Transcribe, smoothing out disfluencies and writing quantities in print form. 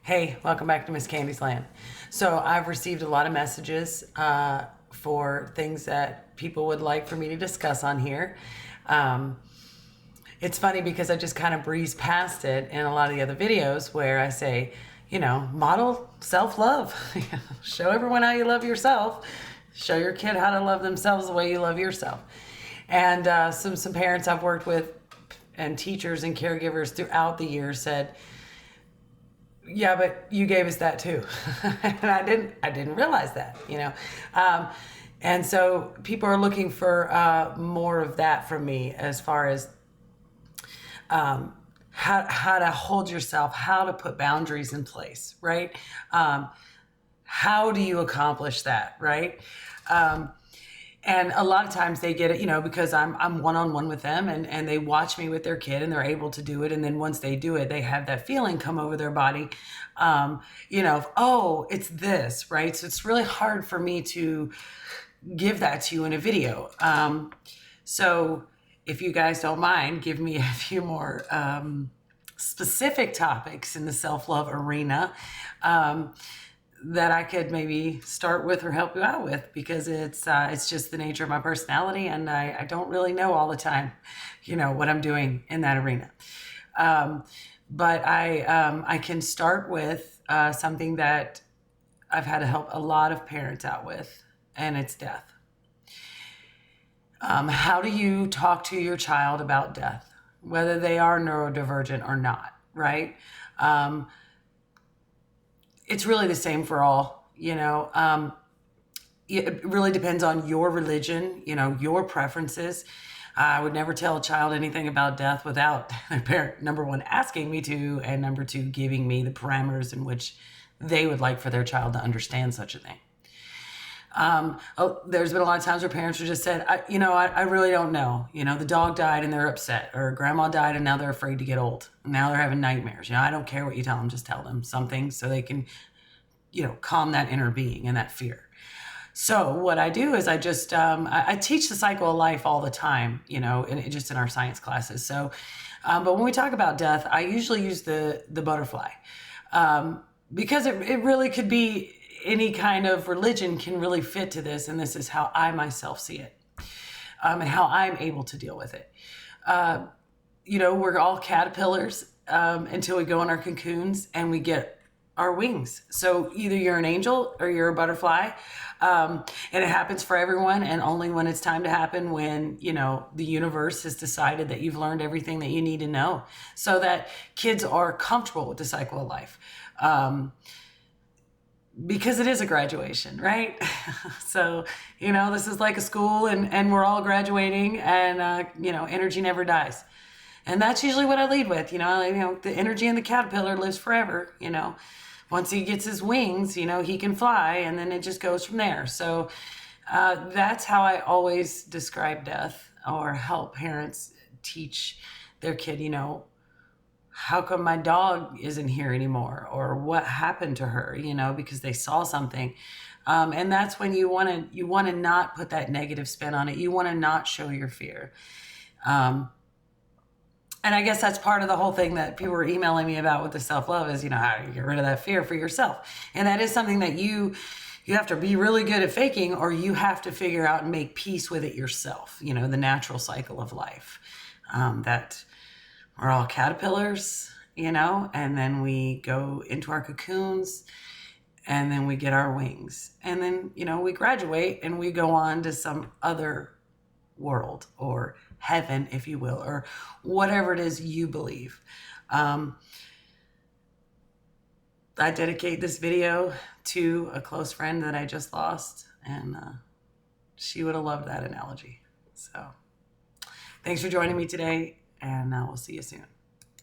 Hey, welcome back to Miss Candy's Land. So I've received a lot of messages for things that people would like for me to discuss on here. Um, it's funny because I just kind of breeze past it in a lot of the other videos where I say, model self-love. Show everyone how you love yourself. Show your kid how to love themselves the way you love yourself. And some parents I've worked with and teachers and caregivers throughout the years said, yeah, but you gave us that too. And I didn't realize that. And so people are looking for more of that from me as far as how to hold yourself, how to put boundaries in place, right? How do you accomplish that, right? And a lot of times they get it, because I'm one-on-one with them and they watch me with their kid and they're able to do it. And then once they do it, they have that feeling come over their body, oh, it's this, right? So it's really hard for me to give that to you in a video. So if you guys don't mind, give me a few more specific topics in the self-love arena. That I could maybe start with or help you out with, because it's just the nature of my personality, and I don't really know all the time, what I'm doing in that arena. But I can start with something that I've had to help a lot of parents out with, and it's death. How do you talk to your child about death, whether they are neurodivergent or not, right? It's really the same for all, it really depends on your religion, your preferences. I would never tell a child anything about death without their parent, number one, asking me to, and number two, giving me the parameters in which they would like for their child to understand such a thing. There's been a lot of times where parents have just said, I really don't know. The dog died and they're upset, or grandma died and now they're afraid to get old. Now they're having nightmares. I don't care what you tell them, just tell them something so they can, calm that inner being and that fear. So what I do is I just, I teach the cycle of life all the time, just in our science classes. So, but when we talk about death, I usually use the butterfly, because it really could be any kind of religion can really fit to this. And this is how I myself see it, and how I'm able to deal with it. We're all caterpillars, until we go in our cocoons and we get our wings. So either you're an angel or you're a butterfly. And it happens for everyone, and only when it's time to happen, when, the universe has decided that you've learned everything that you need to know, so that kids are comfortable with the cycle of life. Because it is a graduation, right? So, this is like a school, and we're all graduating, and, energy never dies. And that's usually what I lead with, the energy in the caterpillar lives forever, Once he gets his wings, he can fly, and then it just goes from there. So that's how I always describe death, or help parents teach their kid, how come my dog isn't here anymore, or what happened to her, because they saw something. And that's when you want to not put that negative spin on it. You want to not show your fear. And I guess that's part of the whole thing that people were emailing me about with the self-love is, how do you get rid of that fear for yourself? And that is something that you have to be really good at faking, or you have to figure out and make peace with it yourself, the natural cycle of life. That we're all caterpillars, and then we go into our cocoons, and then we get our wings. And then, we graduate and we go on to some other world, or heaven, if you will, or whatever it is you believe. I dedicate this video to a close friend that I just lost, and she would have loved that analogy. So thanks for joining me today, and we'll see you soon.